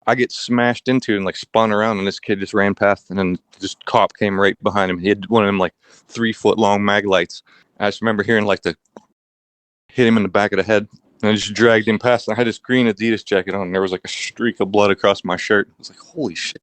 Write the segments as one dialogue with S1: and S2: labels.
S1: I get smashed into and like spun around, and this kid just ran past, and then this cop came right behind him. He had one of them like 3-foot long mag lights. I just remember hearing like the hit him in the back of the head, and I just dragged him past. And I had this green Adidas jacket on, and there was like a streak of blood across my shirt. I was like, holy shit.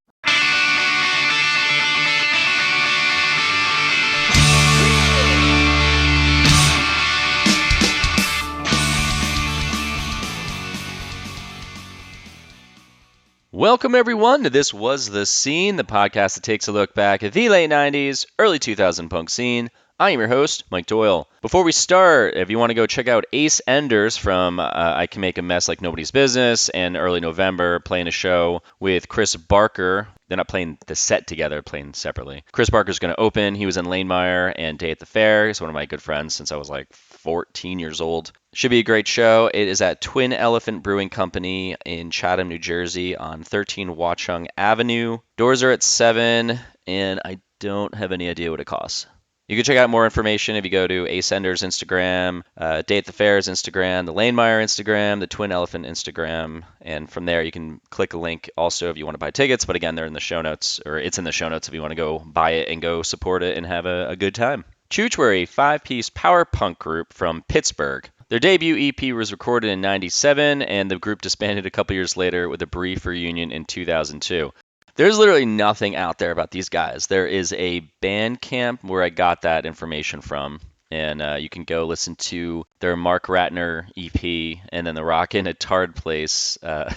S2: Welcome, everyone, to This Was The Scene, the podcast that takes a look back at the late 90s, early 2000 punk scene. I am your host, Mike Doyle. Before we start, if you want to go check out Ace Enders from I Can Make a Mess Like Nobody's Business and early November, playing a show with Chris Barker. They're not playing the set together, playing separately. Chris Barker's going to open. He was in Lanemeyer and Day at the Fair. He's one of my good friends since I was like 14 years old. Should be a great show. It is at Twin Elephant Brewing Company in Chatham, New Jersey on 13 Watchung Avenue. Doors are at 7, and I don't have any idea what it costs. You can check out more information if you go to Ace Enders Instagram, Day at the Fair's Instagram, the Lanemeyer Instagram, the Twin Elephant Instagram, and from there you can click a link also if you want to buy tickets. But again, they're in the show notes, or it's in the show notes if you want to go buy it and go support it and have a good time. Chooch were a 5-piece power punk group from Pittsburgh. Their debut EP was recorded in '97, and the group disbanded a couple years later with a brief reunion in 2002. There's literally nothing out there about these guys. There is a Bandcamp where I got that information from, and you can go listen to their Mark Ratner EP, and then the Rockin' at Tard Place. That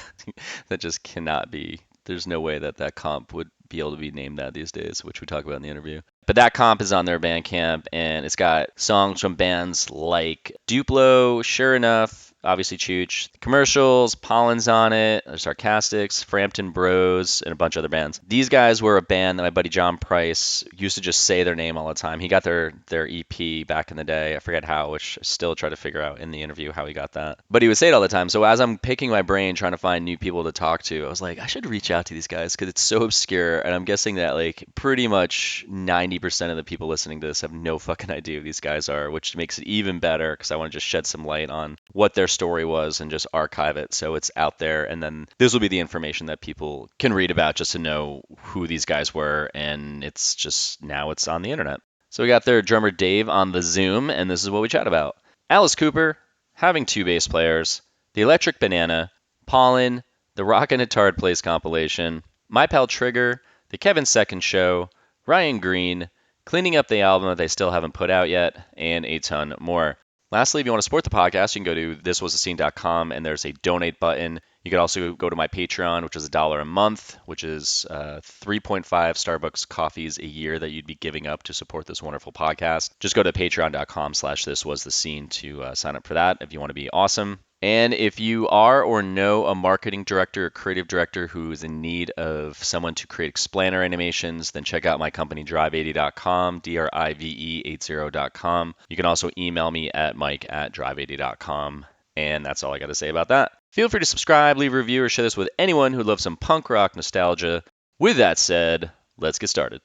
S2: just cannot be. There's no way that comp would be able to be named that these days, which we talk about in the interview. But that comp is on their Bandcamp, and it's got songs from bands like Duplo, Sure Enough, obviously Chooch, Commercials, Pollen's on it, Sarcastics, Frampton Bros, and a bunch of other bands. These guys were a band that my buddy John Price used to just say their name all the time. He got their EP back in the day. I forget how, which I still try to figure out in the interview how he got that. But he would say it all the time. So as I'm picking my brain trying to find new people to talk to, I was like, I should reach out to these guys because it's so obscure. And I'm guessing that like pretty much 90% of the people listening to this have no fucking idea who these guys are, which makes it even better because I want to just shed some light on what their story was and just archive it so it's out there. And then this will be the information that people can read about just to know who these guys were. And it's just now it's on the internet. So we got their drummer Dave on the Zoom, and this is what we chat about. Alice Cooper, having 2 bass players, the Electric Banana, Pollen, the Rockin' at Tard Place compilation, My Pal Trigger, the Kevin Second Show, Ryan Green, cleaning up the album that they still haven't put out yet, and a ton more. Lastly, if you want to support the podcast, you can go to thiswasthescene.com, and there's a donate button. You can also go to my Patreon, which is $1 a month, which is 3.5 Starbucks coffees a year that you'd be giving up to support this wonderful podcast. Just go to patreon.com/thiswasthescene to sign up for that if you want to be awesome. And if you are or know a marketing director or creative director who is in need of someone to create explainer animations, then check out my company, drive80.com, drive80.com. You can also email me at mike@drive80.com. And that's all I got to say about that. Feel free to subscribe, leave a review, or share this with anyone who loves some punk rock nostalgia. With that said, let's get started.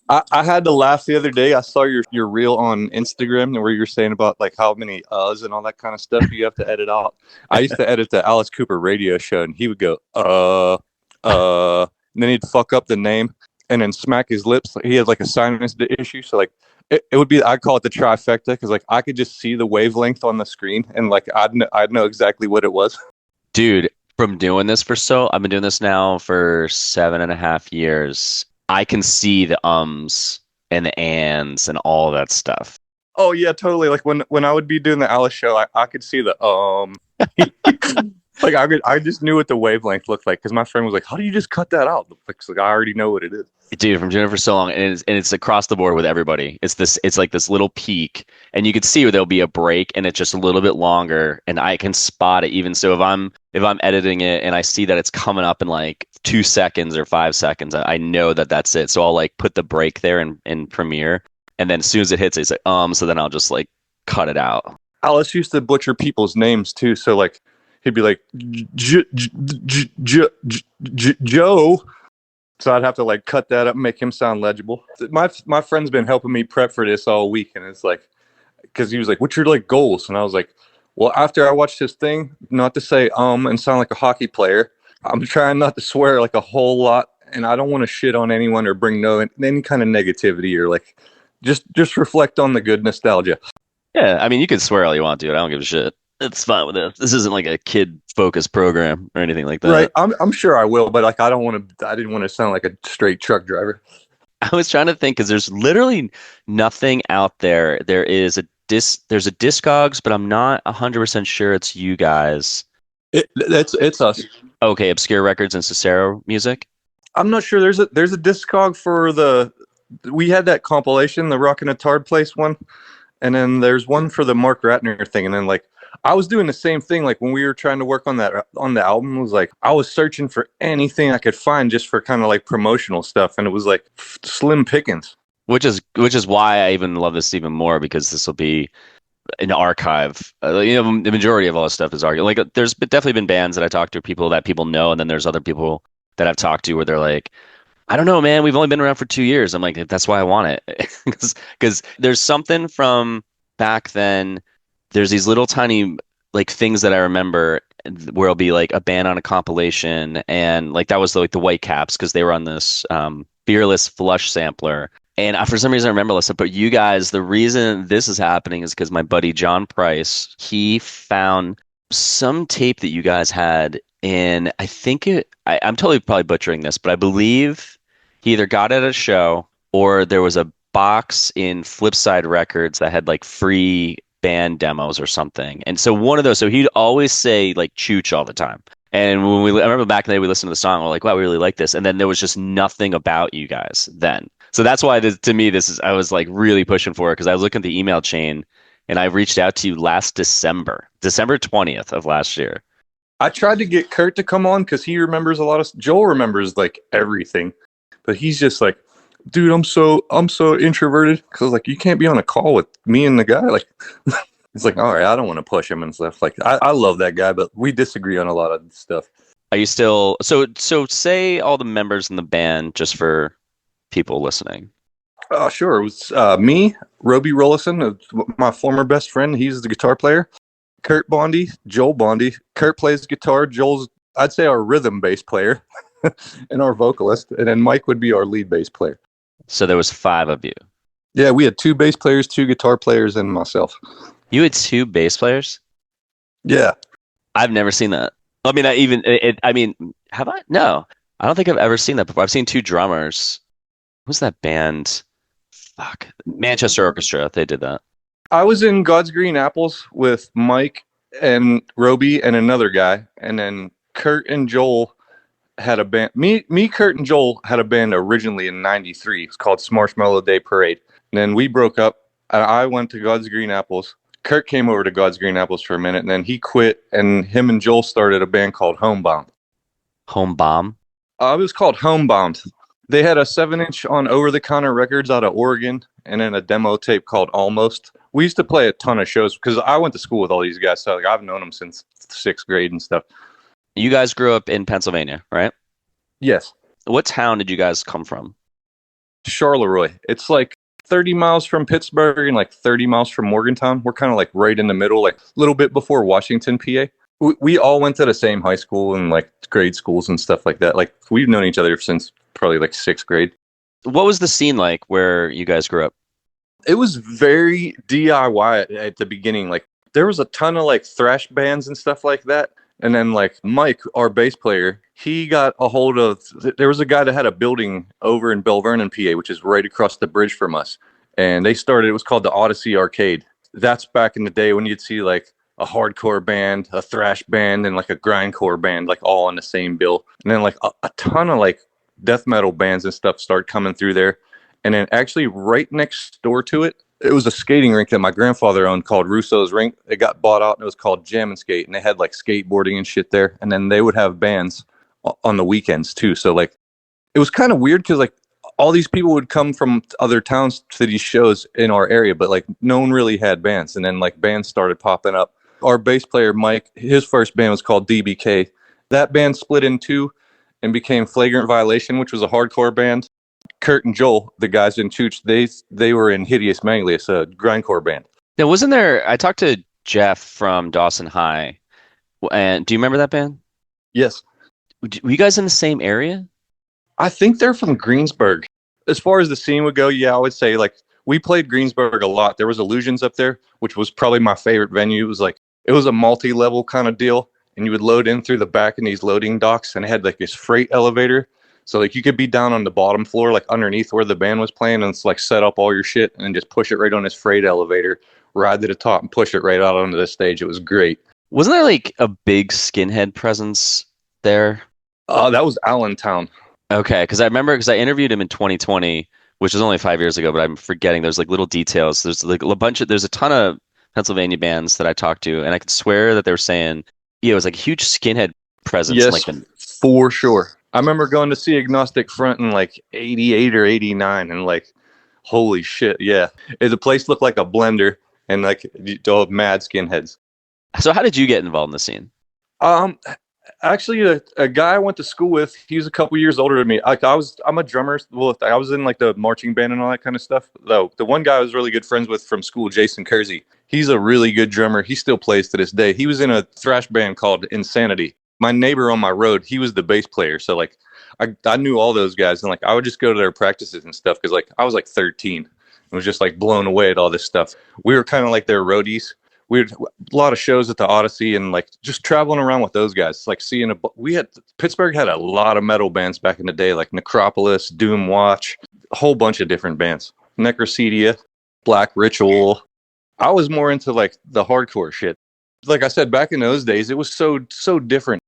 S1: I had to laugh the other day. I saw your reel on Instagram where you're saying about like how many and all that kind of stuff you have to edit out. I used to edit the Alice Cooper radio show, and he would go, and then he'd fuck up the name and then smack his lips. He had like a sinus issue. So like it would be, I call it the trifecta because like I could just see the wavelength on the screen and like I'd know exactly what it was.
S2: Dude, from doing this I've been doing this now for 7.5 years. I can see the ums and the ands and all that stuff.
S1: Oh yeah, totally. Like when I would be doing the Alice show, I could see the like I just knew what the wavelength looked like because my friend was like, "How do you just cut that out?" Like I already know what it is.
S2: Dude, from doing it for so long, and it's across the board with everybody. It's like this little peak, and you can see where there'll be a break, and it's just a little bit longer, and I can spot it. Even so, if I'm editing it and I see that it's coming up in like 2 seconds or 5 seconds, I know that that's it. So I'll like put the break there in Premiere, and then as soon as it hits, it's like so then I'll just like cut it out.
S1: Alice used to butcher people's names too, so like he'd be like Joe. So I'd have to like cut that up and make him sound legible. My friend's been helping me prep for this all week, and it's like, because he was like, "What's your like goals?" And I was like, "Well, after I watched his thing, not to say and sound like a hockey player, I'm trying not to swear like a whole lot, and I don't want to shit on anyone or bring any kind of negativity or like just reflect on the good nostalgia.
S2: Yeah, I mean, you can swear all you want, dude. I don't give a shit. It's fine with this. This isn't like a kid-focused program or anything like
S1: Right.
S2: that.
S1: I'm sure I will, but like I didn't want to sound like a straight truck driver.
S2: I was trying to think because there's literally nothing out there. There's a Discogs, but I'm not 100% sure it's you guys.
S1: It's us.
S2: Okay, Obscure Records and Cicero Music.
S1: I'm not sure there's a Discog for we had that compilation, the Rock and a Tard Place one, and then there's one for the Mark Ratner thing, and then like I was doing the same thing like when we were trying to work on that on the album. It was like I was searching for anything I could find just for kind of like promotional stuff, and it was like slim pickings.
S2: Which is why I even love this even more because this will be an archive. The majority of all this stuff is archive. Like, there's definitely been bands that I talked to, people that people know, and then there's other people that I've talked to where they're like, I don't know, man. We've only been around for 2 years. I'm like, that's why I want it, because there's something from back then. There's these little tiny like things that I remember where it'll be like a band on a compilation, and like that was like the Whitecaps because they were on this Fearless Flush sampler. And for some reason, I remember this. But you guys, the reason this is happening is because my buddy John Price, he found some tape that you guys had in, I think I'm totally probably butchering this, but I believe he either got it at a show or there was a box in Flipside Records that had like free band demos or something. And so one of those, so he'd always say like Chooch all the time. And I remember back in the day, we listened to the song, we're like, wow, we really like this. And then there was just nothing about you guys then. So that's why to me, I was like really pushing for it because I was looking at the email chain and I reached out to you last December 20th of last year.
S1: I tried to get Kurt to come on because he remembers a lot of Joel remembers like everything, but he's just like, dude, I'm so introverted because like you can't be on a call with me and the guy. Like, it's like, all right, I don't want to push him and stuff. Like, I love that guy, but we disagree on a lot of stuff.
S2: Are you still so say all the members in the band just for people listening?
S1: Oh, sure. It was me, Roby Rollison, my former best friend. He's the guitar player. Kurt Bondy, Joel Bondy. Kurt plays guitar. Joel's, I'd say, our rhythm bass player and our vocalist. And then Mike would be our lead bass player.
S2: So there was 5 of you.
S1: Yeah, we had 2 bass players, 2 guitar players, and myself.
S2: You had 2 bass players?
S1: Yeah.
S2: I've never seen that. I mean, have I? No. I don't think I've ever seen that before. I've seen 2 drummers. Who's that band? Fuck. Manchester Orchestra. They did that.
S1: I was in God's Green Apples with Mike and Roby and another guy. And then Kurt and Joel had a band. Me, Kurt, and Joel had a band originally in '93. It's called Smarshmallow Day Parade. And then we broke up. And I went to God's Green Apples. Kurt came over to God's Green Apples for a minute. And then he quit. And him and Joel started a band called Homebound.
S2: Homebound?
S1: It was called Homebound. They had a 7-inch on over-the-counter records out of Oregon, and then a demo tape called Almost. We used to play a ton of shows because I went to school with all these guys, so like, I've known them since 6th grade and stuff.
S2: You guys grew up in Pennsylvania, right?
S1: Yes.
S2: What town did you guys come from?
S1: Charleroi. It's like 30 miles from Pittsburgh and like 30 miles from Morgantown. We're kind of like right in the middle, like a little bit before Washington, PA. We all went to the same high school and like grade schools and stuff like that. Like we've known each other since probably like 6th grade.
S2: What was the scene like where you guys grew up?
S1: It was very DIY at the beginning. Like there was a ton of like thrash bands and stuff like that. And then like Mike, our bass player, he got a hold of, there was a guy that had a building over in Bell Vernon, PA, which is right across the bridge from us. And it was called the Odyssey Arcade. That's back in the day when you'd see like a hardcore band, a thrash band, and like a grindcore band, like all on the same bill. And then like a ton of like death metal bands and stuff start coming through there. And then actually right next door to it, it was a skating rink that my grandfather owned called Russo's Rink. It got bought out and it was called Jam and Skate. And they had like skateboarding and shit there. And then they would have bands on the weekends too. So like it was kind of weird because like all these people would come from other towns to these shows in our area, but like no one really had bands. And then like bands started popping up. Our bass player, Mike, his first band was called DBK. That band split in 2 and became Flagrant Violation, which was a hardcore band. Kurt and Joel, the guys in Chooch, they were in Hideous Manglius, a grindcore band.
S2: Now, wasn't there, I talked to Jeff from Dawson High, and do you remember that band?
S1: Yes.
S2: Were you guys in the same area?
S1: I think they're from Greensburg. As far as the scene would go, yeah, I would say like we played Greensburg a lot. There was Illusions up there, which was probably my favorite venue. It was a multi-level kind of deal, and you would load in through the back in these loading docks, and it had like this freight elevator. So like you could be down on the bottom floor, like underneath where the band was playing, and it's like set up all your shit and just push it right on this freight elevator, ride to the top, and push it right out onto the stage. It was great.
S2: Wasn't there like a big skinhead presence there?
S1: That was Allentown.
S2: Okay, because I interviewed him in 2020, which was only 5 years ago, but I'm forgetting. There's like little details. There's a ton of Pennsylvania bands that I talked to, and I could swear that they were saying, yeah, it was like a huge skinhead presence.
S1: Yes,
S2: Like
S1: for sure. I remember going to see Agnostic Front in like 88 or 89, and like, holy shit, yeah. The place looked like a blender, and like, mad skinheads.
S2: so how did you get involved in the scene?
S1: Um, Actually, a guy I went to school with, he's a couple years older than me. I'm a drummer. Well, I was in like the marching band and all that kind of stuff. Though the one guy I was really good friends with from school, Jason Kersey, he's a really good drummer. He still plays to this day. He was in a thrash band called Insanity. My neighbor on my road, he was the bass player. So like, I knew all those guys, and like I would just go to their practices and stuff because like I was like 13 and was just like blown away at all this stuff. We were kind of like their roadies. We had a lot of shows at the Odyssey and like just traveling around with those guys, like Pittsburgh had a lot of metal bands back in the day, like Necropolis, Doom Watch, a whole bunch of different bands, Necrocedia, Black Ritual. I was more into like the hardcore shit. Like I said, back in those days, it was so different.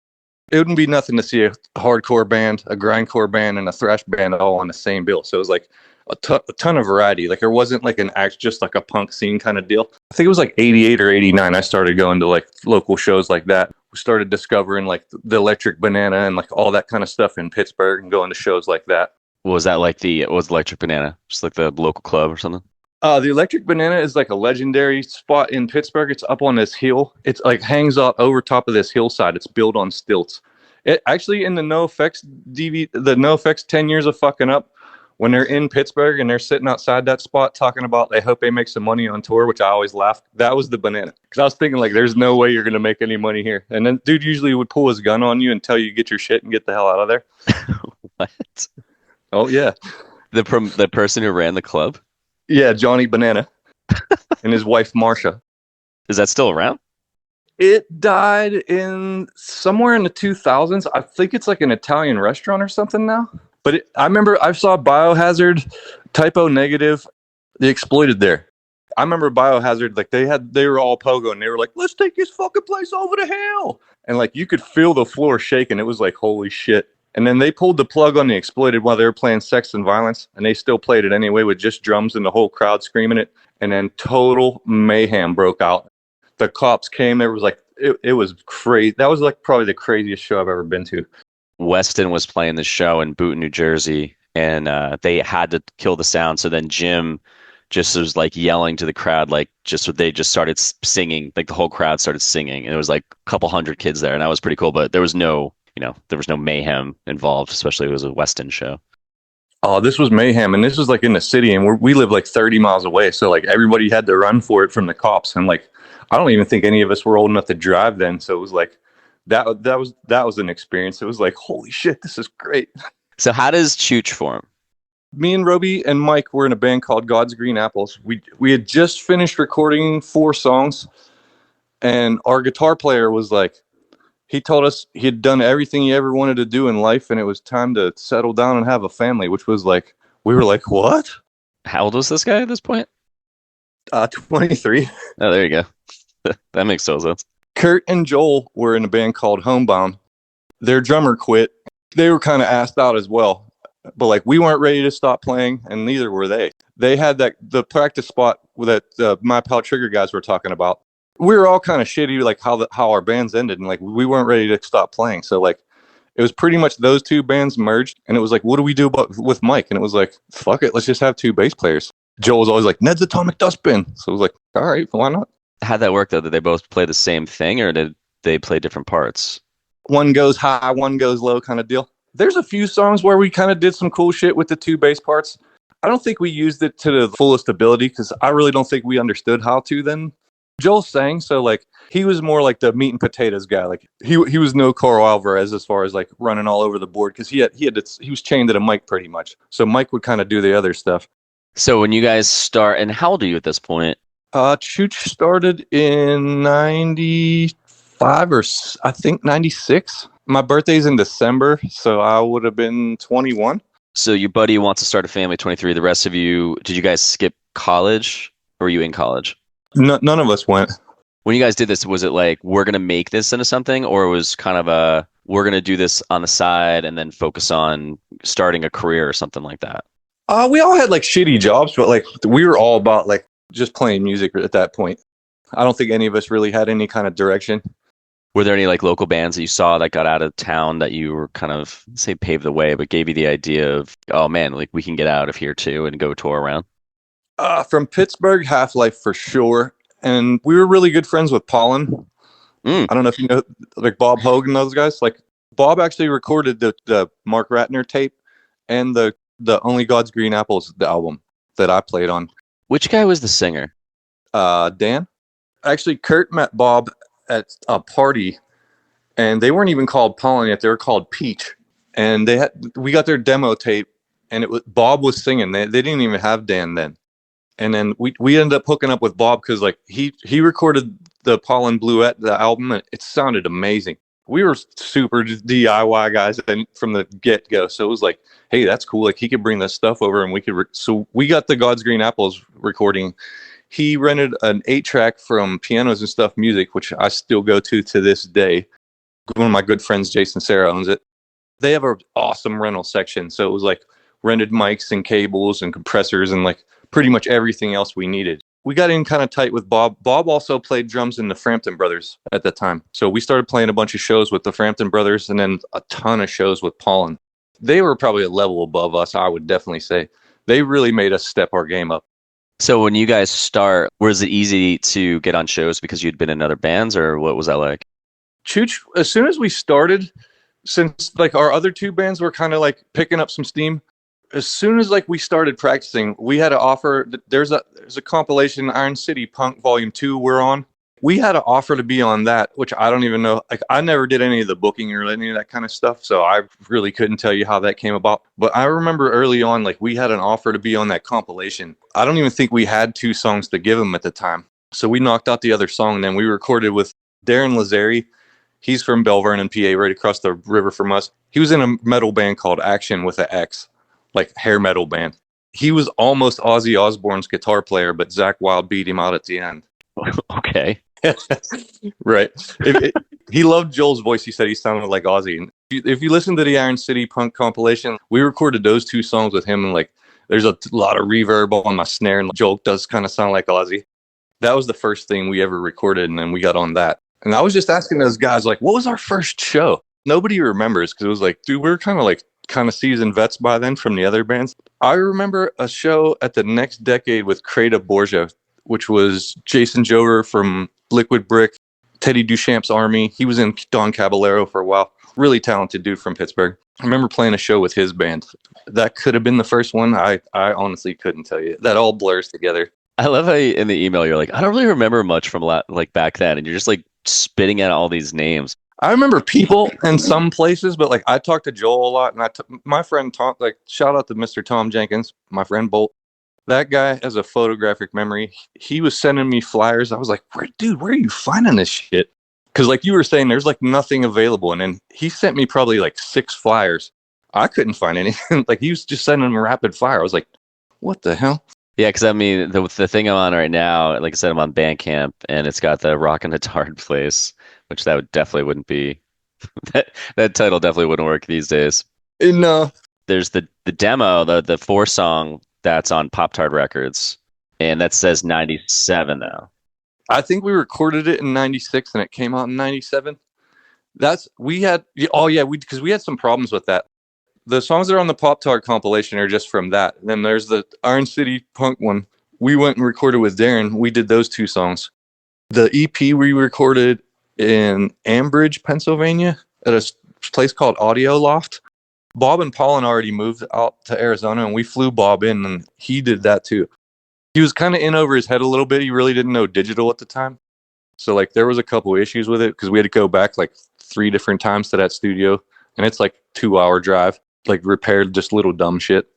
S1: It wouldn't be nothing to see a hardcore band, a grindcore band, and a thrash band all on the same bill. So it was like a ton of variety. Like there wasn't like just like a punk scene kind of deal. I think it was like 88 or 89. I started going to like local shows like that. We started discovering like the Electric Banana and like all that kind of stuff in Pittsburgh and going to shows like that.
S2: Was that like what was Electric Banana? Just like the local club or something?
S1: The Electric Banana is like a legendary spot in Pittsburgh. It's up on this hill. It's like hangs out over top of this hillside. It's built on stilts. It actually in the NoFX the NoFX 10 years of fucking up, when they're in Pittsburgh and they're sitting outside that spot talking about they hope they make some money on tour, which I always laugh. That was the Banana. Because I was thinking like, there's no way you're going to make any money here. And then dude usually would pull his gun on you and tell you get your shit and get the hell out of there.
S2: What?
S1: Oh yeah.
S2: The person who ran the club?
S1: Yeah, Johnny Banana and his wife Marsha.
S2: Is that still around?
S1: It died in somewhere in the 2000s. I think it's like an Italian restaurant or something now. But I remember I saw Biohazard, Typo Negative, The Exploited there. I remember Biohazard, like they were all pogo and they were like, let's take this fucking place over the hill. And like you could feel the floor shaking. It was like, holy shit. And then they pulled the plug on The Exploited while they were playing Sex and Violence, and they still played it anyway with just drums and the whole crowd screaming it. And then total mayhem broke out. The cops came. There was like it was crazy. That was like probably the craziest show I've ever been to.
S2: Weston was playing the show in Boonton, New Jersey, and they had to kill the sound. So then Jim just was like yelling to the crowd, like they just started singing, like the whole crowd started singing, and it was like a couple hundred kids there, and that was pretty cool. But there was no mayhem involved, especially if it was a Weston show.
S1: Oh, this was mayhem, and this was like in the city, and we live like 30 miles away, so like everybody had to run for it from the cops, and like I don't even think any of us were old enough to drive then, so it was like that was an experience. It was like, holy shit, this is great.
S2: So how does Chooch form?
S1: Me and Roby and Mike were in a band called God's Green Apples. We had just finished recording 4 songs, and our guitar player was like, he told us he had done everything he ever wanted to do in life, and it was time to settle down and have a family, which was like, we were like, what?
S2: How old was this guy at this point?
S1: 23.
S2: Oh, there you go. That makes total sense.
S1: Kurt and Joel were in a band called Homebound. Their drummer quit. They were kind of asked out as well. But like we weren't ready to stop playing, and neither were they. They had the practice spot that My Pal Trigger guys were talking about. We were all kind of shitty, like how our bands ended, and like we weren't ready to stop playing. So like it was pretty much those 2 bands merged, and it was like, what do we do with Mike? And it was like, fuck it, let's just have 2 bass players. Joel was always like, Ned's Atomic Dustbin. So it was like, all right, why not?
S2: How'd that work though? Did they both play the same thing, or did they play different parts?
S1: One goes high, one goes low kind of deal. There's a few songs where we kind of did some cool shit with the 2 bass parts. I don't think we used it to the fullest ability because I really don't think we understood how to then. Joel sang, so like he was more like the meat and potatoes guy. Like he was no Carl Alvarez as far as like running all over the board because he was chained to the mic pretty much. So Mike would kind of do the other stuff.
S2: So when you guys start, and how old are you at this point?
S1: Chooch started in 95 or I think 96. My birthday's in December, so I would have been 21.
S2: So your buddy wants to start a family, 23. The rest of you, did you guys skip college or were you in college?
S1: None of us went.
S2: When you guys did this, was it like, we're going to make this into something, or it was kind of we're going to do this on the side and then focus on starting a career or something like that?
S1: We all had like shitty jobs, but like we were all about like just playing music at that point. I don't think any of us really had any kind of direction.
S2: Were there any like local bands that you saw that got out of town that you were kind of, say, paved the way, but gave you the idea of, oh man, like we can get out of here too and go tour around?
S1: From Pittsburgh, Half-Life for sure. And we were really good friends with Pollen. I don't know if you know, like Bob Hogan, those guys. Like Bob actually recorded the Mark Ratner tape and the Only God's Green Apples, the album that I played on.
S2: Which guy was the singer?
S1: Dan. Actually, Kurt met Bob at a party, and they weren't even called Pollen yet. They were called Peach. And we got their demo tape, and Bob was singing. They didn't even have Dan then. And then we ended up hooking up with Bob because like he recorded the Pollen Bluette, the album, and it sounded amazing. We were super DIY guys from the get-go. So it was like, hey, that's cool. Like he could bring this stuff over and we could. So we got the God's Green Apples recording. He rented an 8-track from Pianos and Stuff Music, which I still go to this day. One of my good friends, Jason Sarah, owns it. They have an awesome rental section. So it was like rented mics and cables and compressors and like pretty much everything else we needed. We got in kind of tight with Bob. Bob also played drums in the Frampton Brothers at the time. So we started playing a bunch of shows with the Frampton Brothers and then a ton of shows with Pollen. They were probably a level above us, I would definitely say. They really made us step our game up.
S2: So when you guys start, was it easy to get on shows because you'd been in other bands, or what was that like?
S1: Chooch, as soon as we started, since like our other two bands were kind of like picking up some steam, as soon as like we started practicing, we had an offer. There's a compilation, Iron City Punk Volume 2 we're on. We had an offer to be on that, which I don't even know. Like I never did any of the booking or any of that kind of stuff, so I really couldn't tell you how that came about. But I remember early on, like we had an offer to be on that compilation. I don't even think we had 2 songs to give them at the time. So we knocked out the other song, and then we recorded with Darren Lazari. He's from Bell Vernon, PA, right across the river from us. He was in a metal band called Action with an X, like hair metal band. He was almost Ozzy Osbourne's guitar player, but Zakk Wylde beat him out at the end.
S2: Okay.
S1: Right. He loved Joel's voice. He said he sounded like Ozzy. And if you listen to the Iron City Punk compilation, we recorded those 2 songs with him, and like there's a lot of reverb on my snare, and Joel does kind of sound like Ozzy. That was the first thing we ever recorded, and then we got on that. And I was just asking those guys, like, what was our first show? Nobody remembers because it was like, dude, we're kind of seasoned vets by then from the other bands. I remember a show at the Next Decade with Creta Borgia, which was Jason Joder from Liquid Brick, Teddy Duchamp's Army. He was in Don Caballero for a while. Really talented dude from Pittsburgh. I remember playing a show with his band. That could have been the first one. I honestly couldn't tell you. That all blurs together.
S2: I love how in the email you're like, I don't really remember much from like back then, and you're just like spitting out all these names.
S1: I remember people in some places, but like I talked to Joel a lot, and my friend Tom, like shout out to Mr. Tom Jenkins, my friend Bolt. That guy has a photographic memory. He was sending me flyers. I was like, where are you finding this shit? Because like you were saying, there's like nothing available. And then he sent me probably like 6 flyers. I couldn't find anything. Like he was just sending them rapid fire. I was like, what the hell?
S2: Yeah, because I mean, the thing I'm on right now, like I said, I'm on Bandcamp, and it's got the Rockin' It's Hard Place, which definitely wouldn't be, that title definitely wouldn't work these days.
S1: No.
S2: There's the demo, the 4-song that's on Pop Tart Records, and that says 97 though.
S1: I think we recorded it in 96 and it came out in 97. Because we had some problems with that. The songs that are on the Pop Tart compilation are just from that. And then there's the Iron City Punk one. We went and recorded with Darren. We did those 2 songs. The EP we recorded in Ambridge, Pennsylvania at a place called Audio Loft. Bob and Pollen already moved out to Arizona, and we flew Bob in, and he did that too. He was kind of in over his head a little bit. He really didn't know digital at the time. So like there was a couple issues with it because we had to go back like 3 different times to that studio, and it's like 2-hour drive. Like repaired just little dumb shit.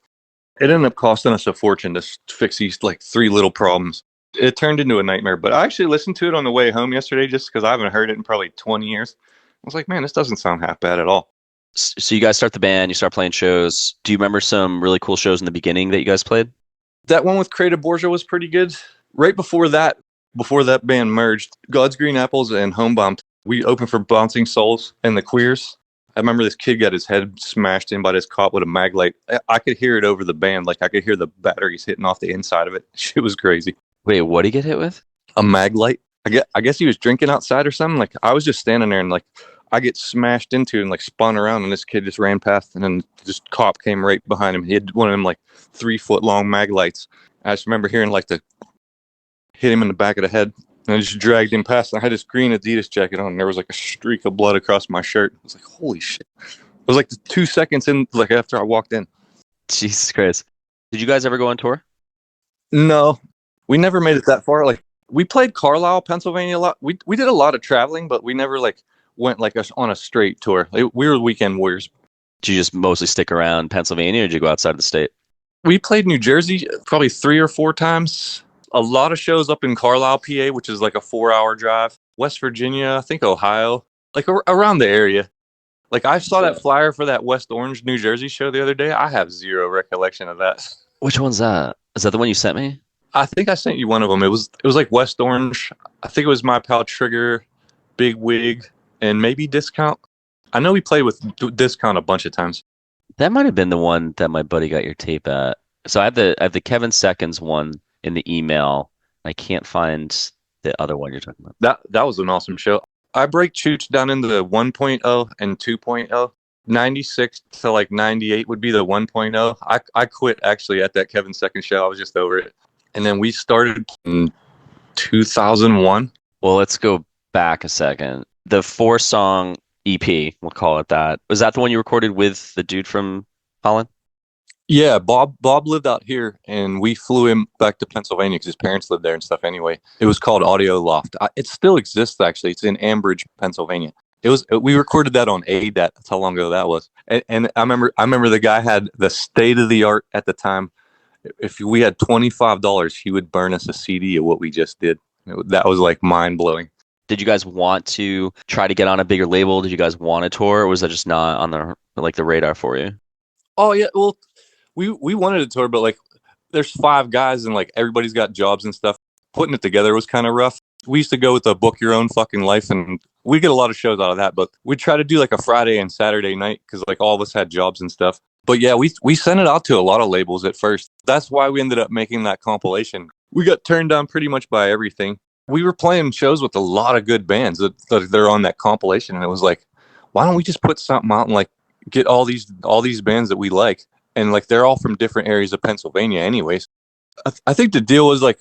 S1: It ended up costing us a fortune to fix these like 3 little problems. It turned into a nightmare. But I actually listened to it on the way home yesterday just because I haven't heard it in probably 20 years. I was like, man, this doesn't sound half bad at all.
S2: So you guys start the band, you start playing shows. Do you remember some really cool shows in the beginning that you guys played?
S1: That one with Creta Borgia was pretty good. Right before that band merged, God's Green Apples and Homebomb, we opened for Bouncing Souls and the Queers. I remember this kid got his head smashed in by this cop with a mag light. I could hear it over the band. Like I could hear the batteries hitting off the inside of it. Shit was crazy.
S2: Wait, what did he get hit with?
S1: A mag light. I guess he was drinking outside or something. Like I was just standing there and like I get smashed into and like spun around, and this kid just ran past, and then this cop came right behind him. He had one of them like 3-foot long mag lights. I just remember hearing like the hit him in the back of the head, and I just dragged him past. And I had this green Adidas jacket on, and there was like a streak of blood across my shirt. I was like, holy shit. It was like 2 seconds in, like after I walked in.
S2: Jesus Christ. Did you guys ever go on tour?
S1: No, we never made it that far. Like we played Carlisle, Pennsylvania a lot. We did a lot of traveling, but we never like went like on a straight tour. We were weekend warriors.
S2: Did you just mostly stick around Pennsylvania, or did you go outside of the state?
S1: We played New Jersey probably 3 or 4 times. A lot of shows up in Carlisle, PA, which is like a 4-hour drive. West Virginia, I think Ohio, like around the area. Like I saw that flyer for that West Orange, New Jersey show the other day. I have zero recollection of that.
S2: Which one's that? Is that the one you sent me?
S1: I think I sent you one of them. It was like West Orange. I think it was My Pal Trigger, Big Wig, and maybe Discount. I know we played with Discount a bunch of times.
S2: That might have been the one that my buddy got your tape at. So I have the Kevin Seconds one in the email. I can't find the other one you're talking about.
S1: That was an awesome show. I break Chooch down into the 1.0 and 2.0. 96 to like 98 would be the 1.0. I quit actually at that Kevin Seconds show. I was just over it. And then we started in 2001.
S2: Well, let's go back a second. The 4-song EP, we'll call it that. Was that the one you recorded with the dude from Holland?
S1: Yeah, Bob lived out here, and we flew him back to Pennsylvania because his parents lived there and stuff anyway. It was called Audio Loft. It still exists, actually. It's in Ambridge, Pennsylvania. We recorded that on ADAT. That's how long ago that was. And I remember the guy had the state-of-the-art at the time. If we had $25, he would burn us a CD of what we just did. That was like mind-blowing.
S2: Did you guys want to try to get on a bigger label? Did you guys want a tour, or was that just not on the radar for you?
S1: Oh yeah, well, we wanted a tour, but like there's 5 guys and like everybody's got jobs and stuff. Putting it together was kind of rough. We used to go with the book your own fucking life, and we get a lot of shows out of that, but we'd try to do like a Friday and Saturday night because like all of us had jobs and stuff. But yeah, we sent it out to a lot of labels at first. That's why we ended up making that compilation. We got turned down pretty much by everything. We were playing shows with a lot of good bands that they're on that compilation, and it was like, why don't we just put something out and like get all these bands that we like, and like they're all from different areas of Pennsylvania anyways. I think the deal was like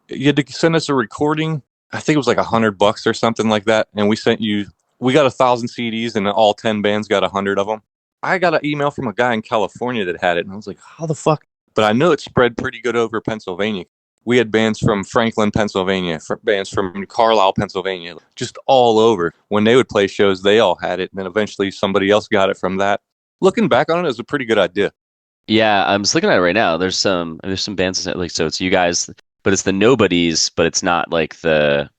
S1: you had to send us a recording. I think it was like $100 or something like that, and we got 1,000 CDs, and all 10 bands got 100 of them. I got an email from a guy in California that had it, and I was like, how the fuck? But I know it spread pretty good over Pennsylvania. We had bands from Franklin, Pennsylvania, bands from Carlisle, Pennsylvania, just all over. When they would play shows, they all had it, and then eventually somebody else got it from that. Looking back on it, it was a pretty good idea.
S2: Yeah, I'm just looking at it right now. There's some bands like, so it's you guys, but it's the Nobodies, but it's not like the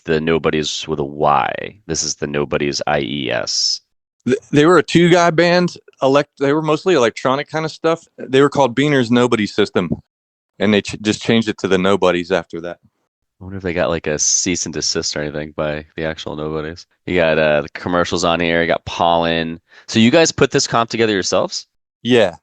S2: Nobodies with a Y. This is the Nobodies IES.
S1: They were a 2-guy band. They were mostly electronic kind of stuff. They were called Beaner's Nobody System, and they just changed it to the Nobodies after that.
S2: I wonder if they got like a cease and desist or anything by the actual Nobodies. You got the commercials on here. You got Pollen. So you guys put this comp together yourselves?
S1: Yeah.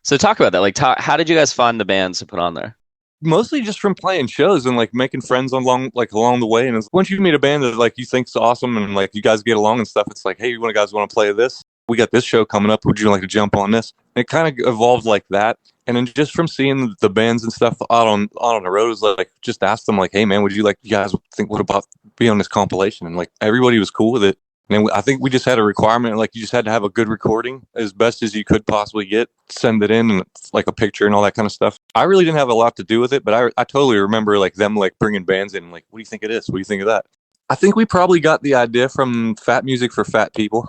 S2: So talk about that. Like, how did you guys find the bands to put on there?
S1: Mostly just from playing shows and like making friends along the way. And once you meet a band that like you think's awesome and like you guys get along and stuff, it's like, hey, you guys want to play this? We got this show coming up. Would you like to jump on this? And it kind of evolved like that. And then just from seeing the bands and stuff out on the road, is like just ask them like, hey man, would you guys think what about being on this compilation? And like everybody was cool with it. And I think we just had a requirement, like you just had to have a good recording as best as you could possibly get, send it in, and it's like a picture and all that kind of stuff. I really didn't have a lot to do with it, but I totally remember like them like bringing bands in, like, what do you think of this? What do you think of that? I think we probably got the idea from Fat Music for Fat People.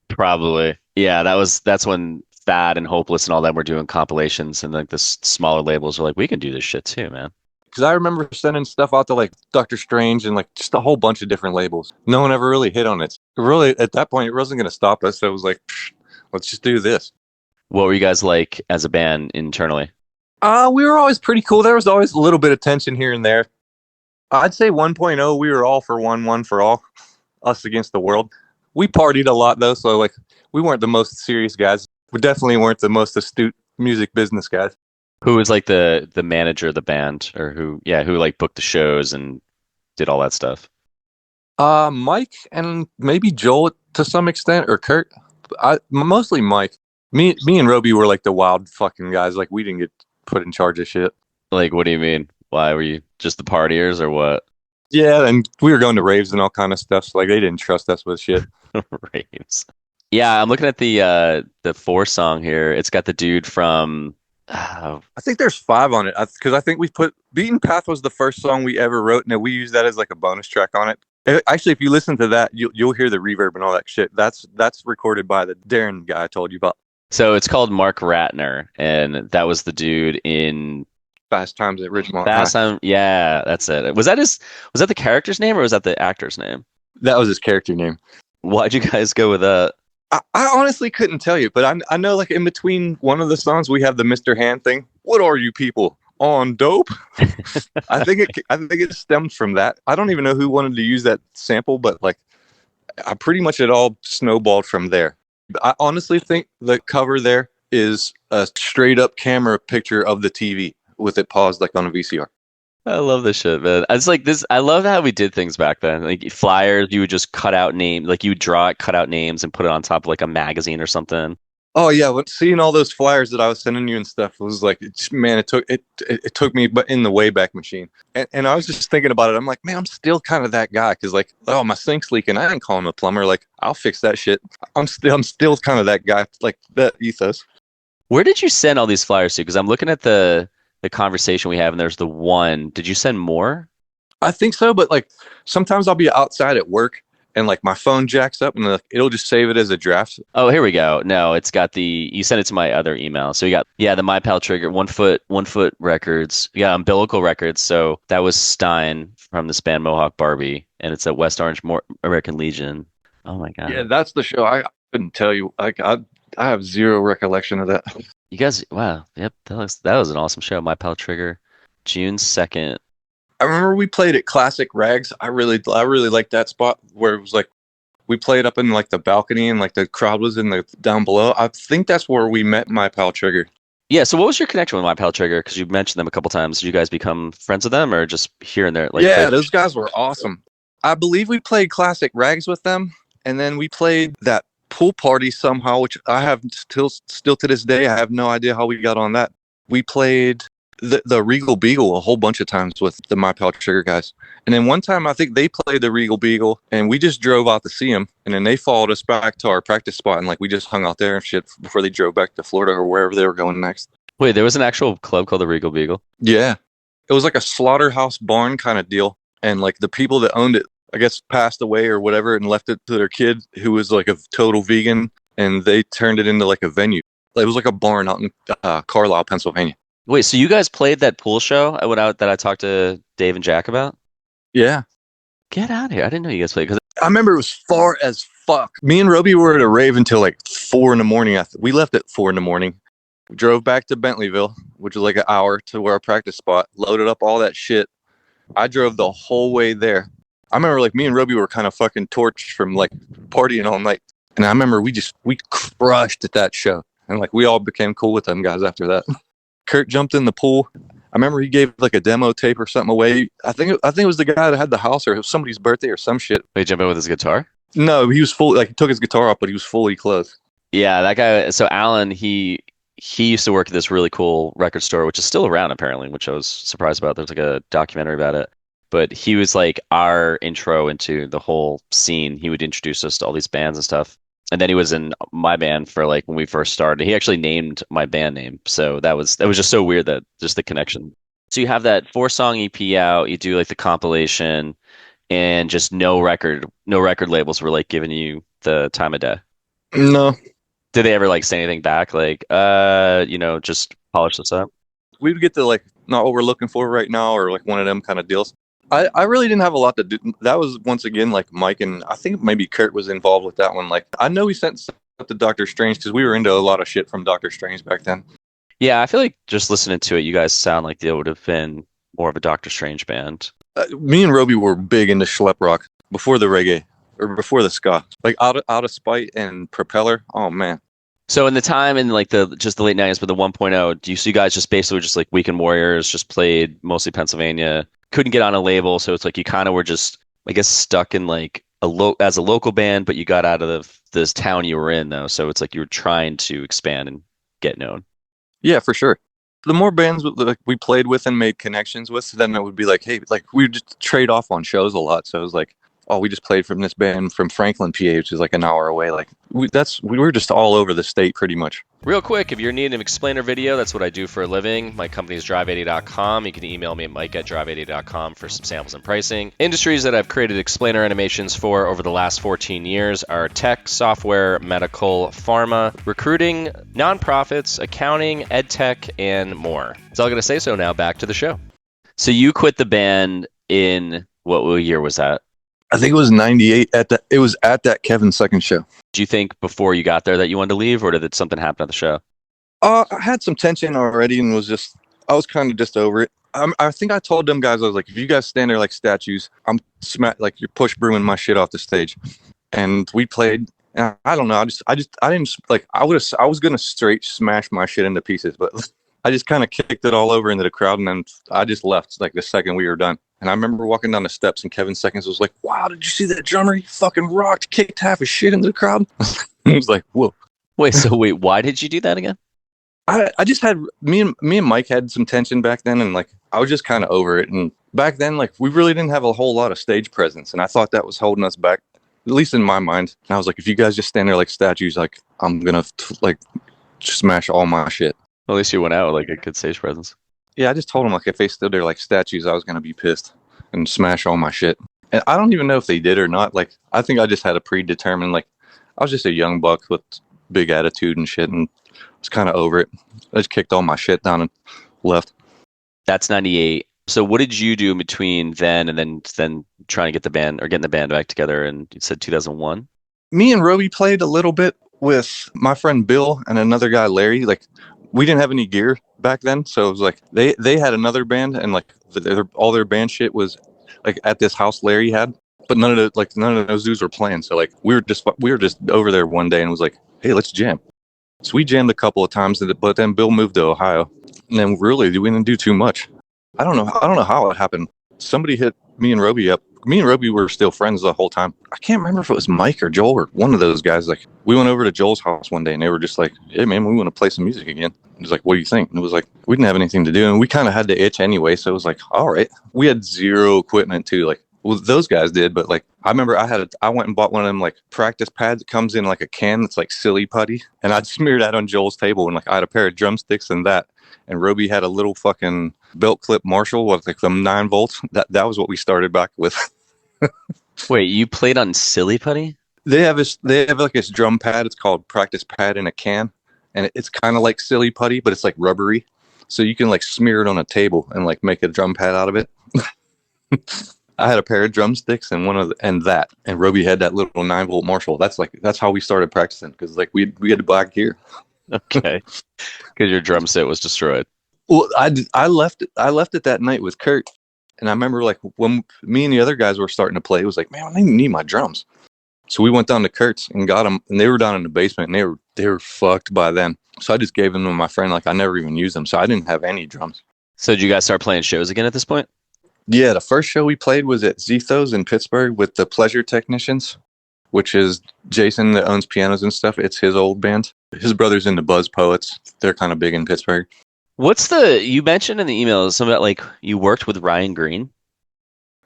S2: Probably. Yeah, that's when Fat and Hopeless and all that were doing compilations, and like the smaller labels were like, we can do this shit too, man.
S1: Because I remember sending stuff out to like Doctor Strange and like just a whole bunch of different labels. No one ever really hit on it. Really, at that point, it wasn't going to stop us. So it was like, let's just do this.
S2: What were you guys like as a band internally?
S1: We were always pretty cool. There was always a little bit of tension here and there. I'd say 1.0, we were all for one for all, us against the world. We partied a lot though, so like we weren't the most serious guys. We definitely weren't the most astute music business guys.
S2: Who was like the manager of the band, or who like booked the shows and did all that stuff?
S1: Mike and maybe Joel to some extent, or Kurt. Mostly Mike. Me and Roby were like the wild fucking guys. Like we didn't get put in charge of shit.
S2: Like, what do you mean? Why were you just the partiers or what?
S1: Yeah, and we were going to raves and all kind of stuff. So like they didn't trust us with shit.
S2: Raves. Yeah, I'm looking at the 4 song here. It's got the dude from.
S1: I think there's 5 on it because I think we put Beaten Path was the first song we ever wrote, and we used that as like a bonus track on it. Actually, if you listen to that, you'll hear the reverb and all that shit. That's recorded by the Darren guy I told you about.
S2: So it's called Mark Ratner, and that was the dude in
S1: Fast Times at Ridgemont.
S2: Fast Time, yeah, that's it. Was that the character's name or was that the actor's name?
S1: That was his character name.
S2: Why'd you guys go with that?
S1: I honestly couldn't tell you, but I know like in between one of the songs we have the Mr. Hand thing. What are you people on dope? I think it stems from that. I don't even know who wanted to use that sample, but like I pretty much it all snowballed from there. I honestly think the cover there is a straight up camera picture of the TV with it paused like on a VCR.
S2: I love this shit, man. It's like this. I love how we did things back then. Like flyers, you would just cut out names, like you would draw it, cut out names, and put it on top of like a magazine or something.
S1: Oh yeah, but seeing all those flyers that I was sending you and stuff was like, it took me, but in the Wayback Machine. And I was just thinking about it. I'm like, man, I'm still kind of that guy because like, oh, my sink's leaking. I didn't call him a plumber. Like, I'll fix that shit. I'm still kind of that guy, like that ethos.
S2: Where did you send all these flyers to? Because I'm looking at the conversation we have, and there's the one. Did you send more?
S1: I think so, but like sometimes I'll be outside at work and like my phone jacks up and like, it'll just save it as a draft.
S2: Oh, here we go. No, it's got you sent it to my other email. So you got, the My Pal Trigger, One Foot Records. You got Umbilical Records. So that was Stein from the band Mohawk Barbie, and it's at West Orange American Legion. Oh my God.
S1: Yeah, that's the show. I couldn't tell you. Like I have zero recollection of that.
S2: You guys, wow. Yep. That was an awesome show. My Pal Trigger, June 2nd.
S1: I remember we played at Classic Rags. I really liked that spot where it was like we played up in like the balcony and like the crowd was in the down below. I think that's where we met My Pal Trigger.
S2: Yeah. So what was your connection with My Pal Trigger? Because you mentioned them a couple times. Did you guys become friends with them or just here and there? Like,
S1: yeah, those guys were awesome. I believe we played Classic Rags with them, and then we played that pool party somehow, which I have still to this day. I have no idea how we got on that. We played the Regal Beagle a whole bunch of times with the My Pal Trigger guys. And then one time I think they played the Regal Beagle and we just drove out to see them. And then they followed us back to our practice spot and like we just hung out there and shit before they drove back to Florida or wherever they were going next.
S2: Wait, there was an actual club called the Regal Beagle?
S1: Yeah. It was like a slaughterhouse barn kind of deal. And like the people that owned it, I guess, passed away or whatever and left it to their kid who was like a total vegan. And they turned it into like a venue. It was like a barn out in Carlisle, Pennsylvania.
S2: Wait, so you guys played that pool show that I talked to Dave and Jack about?
S1: Yeah.
S2: Get out of here. I didn't know you guys played. Cause
S1: I remember it was far as fuck. Me and Roby were at a rave until like 4 a.m. We left at 4 a.m. We drove back to Bentleyville, which was like an hour to our practice spot, loaded up all that shit. I drove the whole way there. I remember like me and Roby were kind of fucking torched from like partying all night. And I remember we crushed at that show. And like we all became cool with them guys after that. Kurt jumped in the pool. I remember he gave like a demo tape or something away. I think it was the guy that had the house or it was somebody's birthday or some shit.
S2: Did he jump in with his guitar?
S1: No, he was fully, like he took his guitar off, but he was fully clothed.
S2: Yeah, that guy. So Alan, he used to work at this really cool record store, which is still around apparently, which I was surprised about. There's like a documentary about it. but he was like our intro into the whole scene. He would introduce us to all these bands and stuff. And then he was in my band for like when we first started. He actually named my band name. So that was just so weird, that just the connection. So you have that 4-song EP out, you do like the compilation, and just no record labels were like giving you the time of day.
S1: No,
S2: Did they ever like say anything back like just polish this up?
S1: we would get the like not what we're looking for right now, or like one of them kind of deals. I really didn't have a lot to do. That was once again like Mike, and I think maybe Kurt was involved with that one. Like I know we sent stuff to Doctor Strange because we were into a lot of shit from Doctor Strange back then.
S2: Yeah, I feel like just listening to it, you guys sound like they would have been more of a Doctor Strange band.
S1: Me and Roby were big into schlep rock before the reggae or before the ska. Like out of spite and Propeller. Oh man.
S2: So in the time in like the late 90s, but the 1.0, do you see guys just basically just like Weekend Warriors, just played mostly Pennsylvania, couldn't get on a label, so it's like you kind of were just, I guess, stuck in like as a local band, but you got out of this town you were in though, so it's like you were trying to expand and get known.
S1: Yeah, for sure. The more bands like we played with and made connections with, then it would be like, hey, like we would just trade off on shows a lot. So it was like, oh, we just played from this band from Franklin, PA, which is like an hour away. Like we were just all over the state pretty much.
S2: Real quick, if you're needing an explainer video, that's what I do for a living. My company is drive80.com. You can email me at mike@drive80.com for some samples and pricing. Industries that I've created explainer animations for over the last 14 years are tech, software, medical, pharma, recruiting, nonprofits, accounting, ed tech, and more. That's all I'm going to say. So now back to the show. So you quit the band in what year was that?
S1: I think it was 98 it was at that Kevin's second show.
S2: Do you think before you got there that you wanted to leave, or did something happen at the show?
S1: I had some tension already and I was kind of just over it. I think I told them guys, I was like, if you guys stand there like statues, I'm like you're push brewing my shit off the stage. And we played, and I don't know. I didn't like, I was going to straight smash my shit into pieces, but I just kind of kicked it all over into the crowd. And then I just left like the second we were done. And I remember walking down the steps and Kevin Seconds was like, wow, did you see that drummer? He fucking rocked, kicked half his shit into the crowd. He was like, whoa.
S2: Wait, why did you do that again?
S1: I just had, me and Mike had some tension back then, and like, I was just kind of over it. And back then, like, we really didn't have a whole lot of stage presence. And I thought that was holding us back, at least in my mind. And I was like, if you guys just stand there like statues, like, I'm going to like smash all my shit.
S2: Well, at least you went out with like a good stage presence.
S1: Yeah, I just told them like if they stood there like statues, I was going to be pissed and smash all my shit. And I don't even know if they did or not. Like, I think I just had a predetermined, like, I was just a young buck with big attitude and shit, and was kind of over it. I just kicked all my shit down and left.
S2: That's 98. So what did you do in between then and then trying to get the band or getting the band back together? And you said 2001?
S1: Me and Roby played a little bit with my friend Bill and another guy, Larry. Like, we didn't have any gear back then, so it was like they had another band, and like all their band shit was like at this house Larry had, but none of those dudes were playing. So like we were just over there one day and was like, hey, let's jam. So we jammed a couple of times, but then Bill moved to Ohio, and then really we didn't do too much. I don't know how it happened. Somebody hit me and Roby up. Me and Roby were still friends the whole time. I can't remember if it was Mike or Joel or one of those guys. Like, we went over to Joel's house one day and they were just like, hey man, we want to play some music again. It was like, what do you think? And it was like, we didn't have anything to do, and we kind of had the itch anyway. So it was like, all right. We had zero equipment too. Like, well, those guys did, but like, I remember I went and bought one of them like practice pads that comes in like a can that's like silly putty, and I'd smeared that on Joel's table, and like I had a pair of drumsticks and that, and Roby had a little fucking belt clip Marshall with like them 9 volts. That was what we started back with.
S2: Wait, you played on silly putty?
S1: They have like this drum pad. It's called practice pad in a can, and it's kind of like silly putty, but it's like rubbery, so you can like smear it on a table and like make a drum pad out of it. I had a pair of drumsticks and and Roby had that little 9 volt Marshall. That's how we started practicing, because like we had to buy gear.
S2: Okay, because your drum set was destroyed.
S1: Well, I left it that night with Kurt, and I remember like when me and the other guys were starting to play, it was like, man, I need my drums. So we went down to Kurt's and got them, and they were down in the basement, and they were fucked by then. So I just gave them to my friend. Like, I never even used them, so I didn't have any drums.
S2: So did you guys start playing shows again at this point?
S1: Yeah, the first show we played was at Zethos in Pittsburgh with the Pleasure Technicians, which is Jason that owns pianos and stuff. It's his old band. His brother's in the Buzz Poets. They're kind of big in Pittsburgh.
S2: You mentioned in the email something about like you worked with Ryan Green?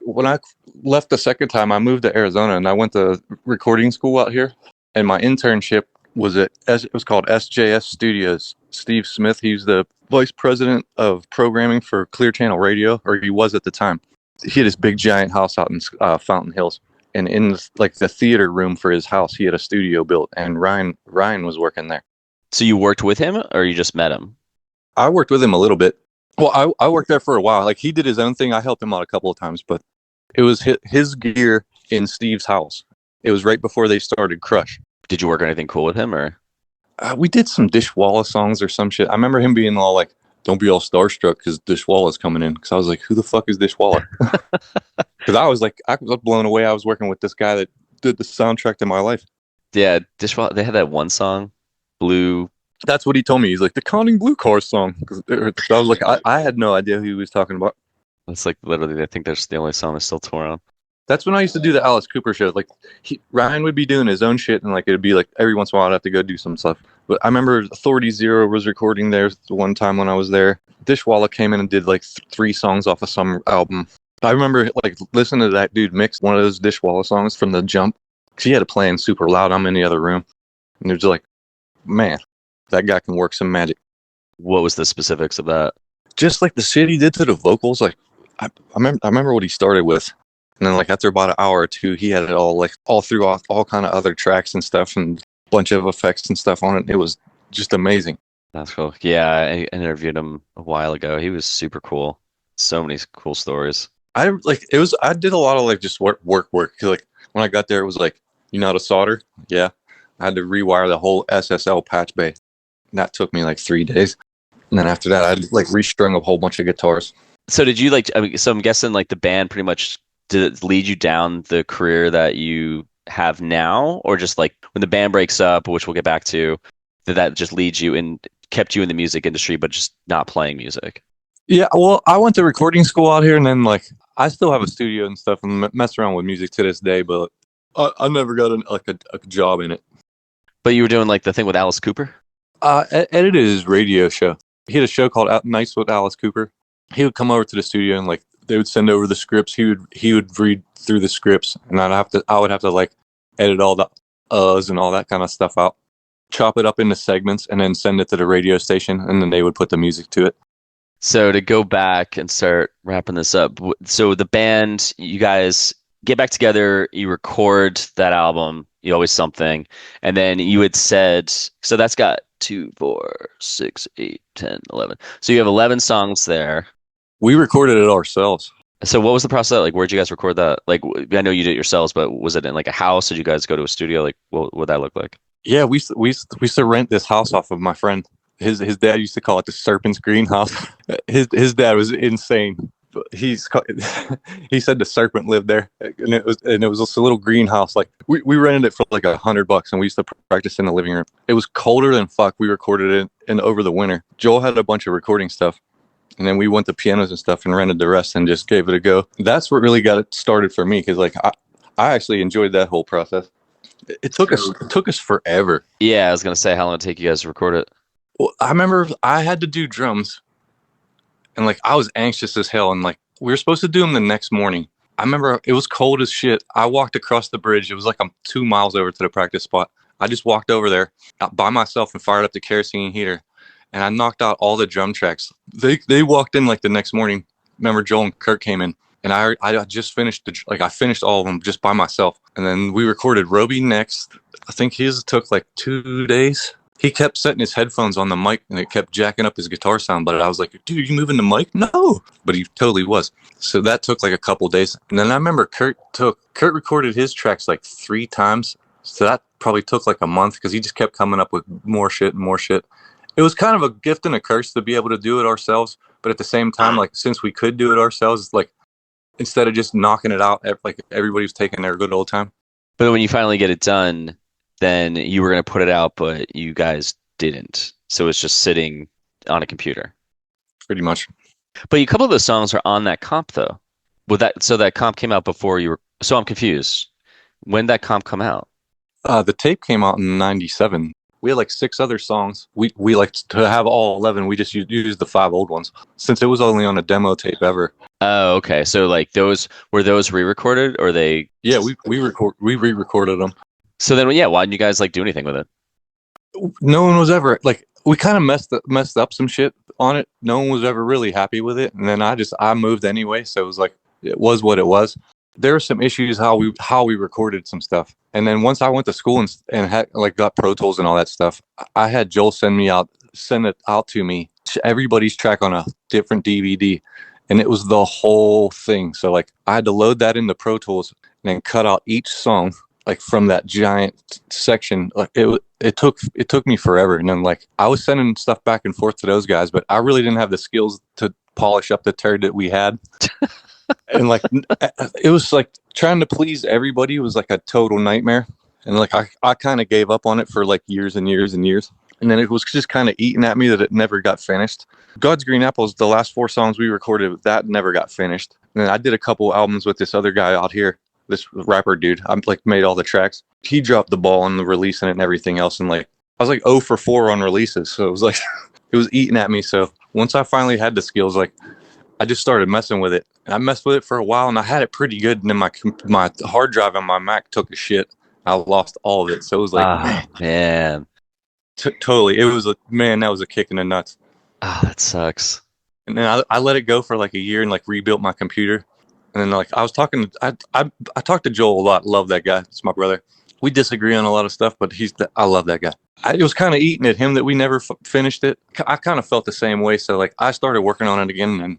S1: when I left the second time, I moved to Arizona and I went to recording school out here. And my internship was it was called SJS Studios. Steve Smith, he's the vice president of programming for Clear Channel Radio, or he was at the time. He had this big giant house out in Fountain Hills, and in like the theater room for his house, he had a studio built, and Ryan was working there.
S2: So you worked with him, or you just met him?
S1: I worked with him a little bit. Well, I worked there for a while. Like, he did his own thing. I helped him out a couple of times, but it was his gear in Steve's house. It was right before they started Crush.
S2: Did you work on anything cool with him, or?
S1: We did some Dishwalla songs or some shit. I remember him being all like, "Don't be all starstruck because Dishwalla's coming in." Because I was like, "Who the fuck is Dishwalla?" Because I was blown away. I was working with this guy that did the soundtrack to my life.
S2: Yeah, Dishwalla. They had that one song, Blue.
S1: That's what he told me. He's like, the Counting Blue Cars song. I was like, I had no idea who he was talking about.
S2: That's like literally, I think that's the only song that's still touring on.
S1: That's when I used to do the Alice Cooper shows. Like, Ryan would be doing his own shit, and like it'd be like every once in a while I'd have to go do some stuff. But I remember Authority Zero was recording there the one time when I was there. Dishwalla came in and did like 3 songs off of some album. I remember like listening to that dude mix one of those Dishwalla songs from the jump. He had it playing super loud. I'm in the other room, and it was like, man, that guy can work some magic.
S2: What was the specifics of that?
S1: Just like the shit he did to the vocals. Like, I remember what he started with. And then like after about an hour or two, he had it all through all kind of other tracks and stuff and a bunch of effects and stuff on it. It was just amazing.
S2: That's cool. Yeah, I interviewed him a while ago. He was super cool. So many cool stories.
S1: I did a lot of like just work. Like when I got there, it was like, you know how to solder? Yeah. I had to rewire the whole SSL patch bay. And that took me like 3 days. And then after that, I like restrung a whole bunch of guitars.
S2: So did you so I'm guessing like the band pretty much, did it lead you down the career that you have now? Or just like when the band breaks up, which we'll get back to, did that just lead you and kept you in the music industry, but just not playing music?
S1: Yeah, well, I went to recording school out here, and then like I still have a studio and stuff and mess around with music to this day, but I never got a job in it.
S2: But you were doing like the thing with Alice Cooper?
S1: Edited his radio show. He had a show called Nights with Alice Cooper. He would come over to the studio and like they would send over the scripts. He would read through the scripts, and I would have to like edit all the uhs and all that kind of stuff out, chop it up into segments, and then send it to the radio station, and then they would put the music to it.
S2: So to go back and start wrapping this up, so the band, you guys get back together, you record that album, You Always Something, and then you had said, so that's got 2, 4, 6, 8, 10, 11. So you have 11 songs there.
S1: We recorded it ourselves.
S2: So what was the process like? Where'd you guys record that? Like, I know you did it yourselves, but was it in like a house? Did you guys go to a studio? Like, what would that look like?
S1: Yeah, we used to rent this house off of my friend. His dad used to call it the Serpent's Greenhouse. His dad was insane. He said the serpent lived there, and it was just a little greenhouse. Like we rented it for like $100, and we used to practice in the living room. It was colder than fuck. We recorded it in over the winter. Joel had a bunch of recording stuff, and then we went to pianos and stuff and rented the rest and just gave it a go. That's what really got it started for me, because like I actually enjoyed that whole process. It took us forever.
S2: Yeah, I was gonna say, how long did it take you guys to record it?
S1: Well, I remember I had to do drums, and like I was anxious as hell, and like we were supposed to do them the next morning. I remember it was cold as shit. I walked across the bridge. It was like I'm 2 miles over to the practice spot. I just walked over there by myself and fired up the kerosene heater, and I knocked out all the drum tracks. They walked in like the next morning. Remember, Joel and Kurt came in, and I just finished I finished all of them just by myself. And then we recorded Roby next. I think his took like 2 days. He kept setting his headphones on the mic, and it kept jacking up his guitar sound. But I was like, dude, you moving the mic? No. But he totally was. So that took like a couple days. And then I remember Kurt recorded his tracks like 3 times. So that probably took like a month, because he just kept coming up with more shit and more shit. It was kind of a gift and a curse to be able to do it ourselves. But at the same time, like since we could do it ourselves, like instead of just knocking it out, like everybody was taking their good old time.
S2: But when you finally get it done, then you were going to put it out, but you guys didn't. So it's just sitting on a computer.
S1: Pretty much.
S2: But a couple of those songs are on that comp, though. So that comp came out before you were... So I'm confused. When did that comp come out?
S1: The tape came out in 97. We had like 6 other songs. We like to have all 11. We just used the 5 old ones. Since it was only on a demo tape ever,
S2: Oh, okay. So like those were those re-recorded or they?
S1: Yeah, we re-recorded them.
S2: So then, yeah, why didn't you guys like do anything with it?
S1: No one was ever like we kind of messed up some shit on it. No one was ever really happy with it, and then I moved anyway, so it was like it was what it was. There were some issues how we recorded some stuff, and then once I went to school and had like got Pro Tools and all that stuff, I had Joel send it out to me everybody's track on a different DVD, and it was the whole thing. So like I had to load that into Pro Tools and then cut out each song like from that giant section. Like it took me forever, and then like I was sending stuff back and forth to those guys, but I really didn't have the skills to polish up the turd that we had. And like it was like trying to please everybody was like a total nightmare, and like I kind of gave up on it for like years and years and years, and then it was just kind of eating at me that it never got finished. God's Green Apples, the last 4 songs we recorded, that never got finished. And then I did a couple albums with this other guy out here, this rapper dude. I'm like made all the tracks. He dropped the ball on the releasing it and everything else, and like I was like 0 for 4 on releases, so it was like it was eating at me. So once I finally had the skills, like I just started messing with it. And I messed with it for a while, and I had it pretty good. And then my hard drive on my Mac took a shit. I lost all of it. So it was like,
S2: man,
S1: totally. It was man, that was a kick in the nuts.
S2: That sucks.
S1: And then I let it go for like a year and like rebuilt my computer. And then like I was talking, I talked to Joel a lot. Love that guy. It's my brother. We disagree on a lot of stuff, but I love that guy. It was kind of eating at him that we never finished it. I kind of felt the same way. So like I started working on it again, and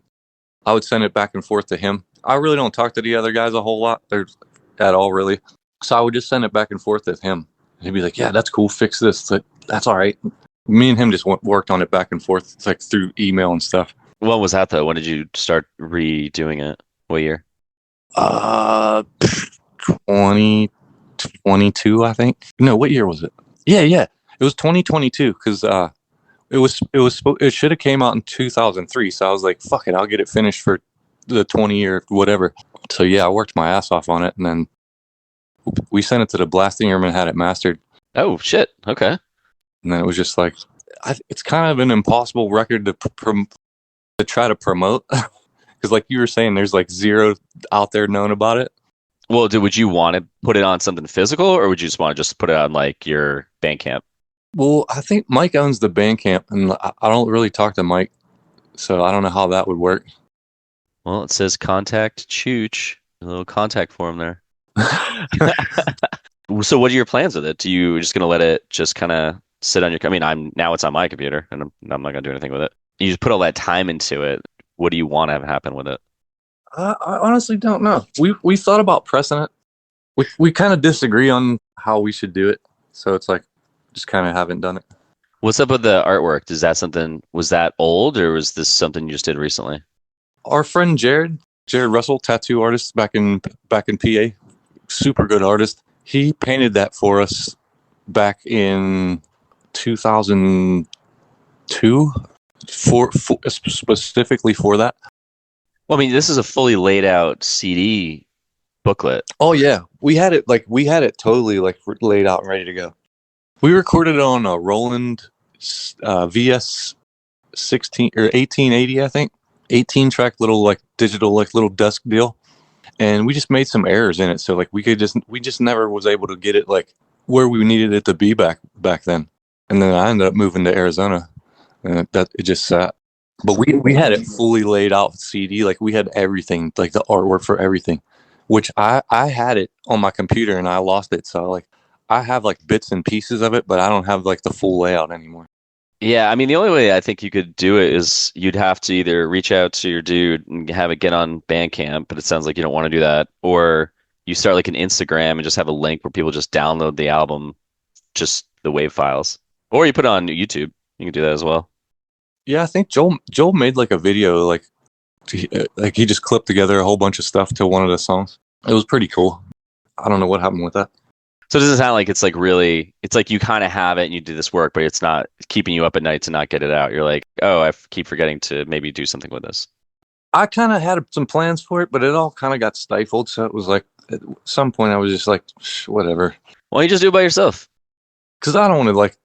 S1: I would send it back and forth to him. I really don't talk to the other guys a whole lot at all, really. So I would just send it back and forth with him. He'd be like, yeah, that's cool. Fix this. Like, that's all right. Me and him just worked on it back and forth. It's like through email and stuff.
S2: When was that though? When did you start redoing it? What year?
S1: 2022, I think. No, what year was it? Yeah. It was 2022 because it should have came out in 2003. So I was like, fuck it, I'll get it finished for the 20-year whatever. So yeah, I worked my ass off on it, and then we sent it to the blasting room and had it mastered.
S2: Oh shit. Okay.
S1: And then it was just like, it's kind of an impossible record to try to promote because, like you were saying, there's like zero out there known about it.
S2: Well, would you want to put it on something physical, or would you just want to just put it on like your Bandcamp?
S1: Well, I think Mike owns the Bandcamp, and I don't really talk to Mike, so I don't know how that would work.
S2: Well, it says contact Chooch. A little contact form there. So what are your plans with it? Do you just going to let it just kind of sit on your... I mean, now it's on my computer, and I'm not going to do anything with it. You just put all that time into it. What do you want to have happen with it?
S1: I honestly don't know. We thought about pressing it. We kind of disagree on how we should do it, so it's like just kind of haven't done it.
S2: What's up with the artwork? Was that old, or was this something you just did recently?
S1: Our friend Jared Russell, tattoo artist back in PA, super good artist. He painted that for us back in 2002, specifically for that.
S2: Well, I mean, this is a fully laid out CD booklet.
S1: Oh yeah, we had it totally like laid out and ready to go. We recorded it on a Roland VS 16 or 1880, I think. 18-track little like digital like little desk deal, and we just made some errors in it, so like we just never was able to get it like where we needed it to be back then. And then I ended up moving to Arizona, and that it just sat. But we had it fully laid out CD, like we had everything, like the artwork for everything, which I had it on my computer and I lost it, so like I have like bits and pieces of it, but I don't have like the full layout anymore.
S2: Yeah, I mean, the only way I think you could do it is you'd have to either reach out to your dude and have it get on Bandcamp, but it sounds like you don't want to do that, or you start like an Instagram and just have a link where people just download the album, just the WAV files, or you put it on YouTube. You can do that as well.
S1: Yeah, I think Joel made like a video, like he just clipped together a whole bunch of stuff to one of the songs. It was pretty cool. I don't know what happened with that.
S2: So it doesn't sound like it's like really, it's like you kind of have it and you do this work, but it's not keeping you up at night to not get it out. You're like, oh, keep forgetting to maybe do something with this.
S1: I kind of had some plans for it, but it all kind of got stifled. So it was like, at some point I was just like, whatever.
S2: Why don't you just do it by yourself?
S1: Because I don't want to like,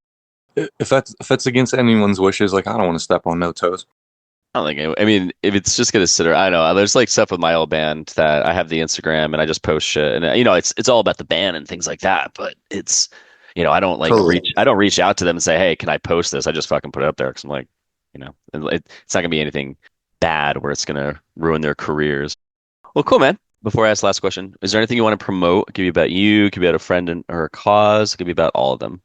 S1: if that's against anyone's wishes, like I don't want to step on no toes.
S2: I don't think. I mean, if it's just gonna sit, I don't know. There's like stuff with my old band that I have the Instagram and I just post shit, and it's all about the band and things like that. But it's, I don't like
S1: Totally.
S2: I don't reach out to them and say, hey, can I post this? I just fucking put it up there because I'm like, it's not gonna be anything bad where it's gonna ruin their careers. Well, cool, man. Before I ask the last question, is there anything you want to promote? It could be about you, it could be about a friend or a cause, it could be about all of them.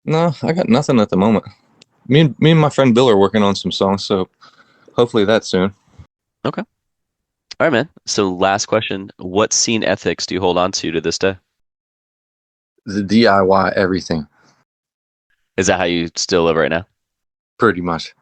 S1: No, I got nothing at the moment. Me and my friend Bill are working on some songs, so hopefully that soon.
S2: Okay. All right, man. So last question, what scene ethics do you hold on to this day?
S1: The DIY everything,
S2: Is that how you still live right now?
S1: pretty much.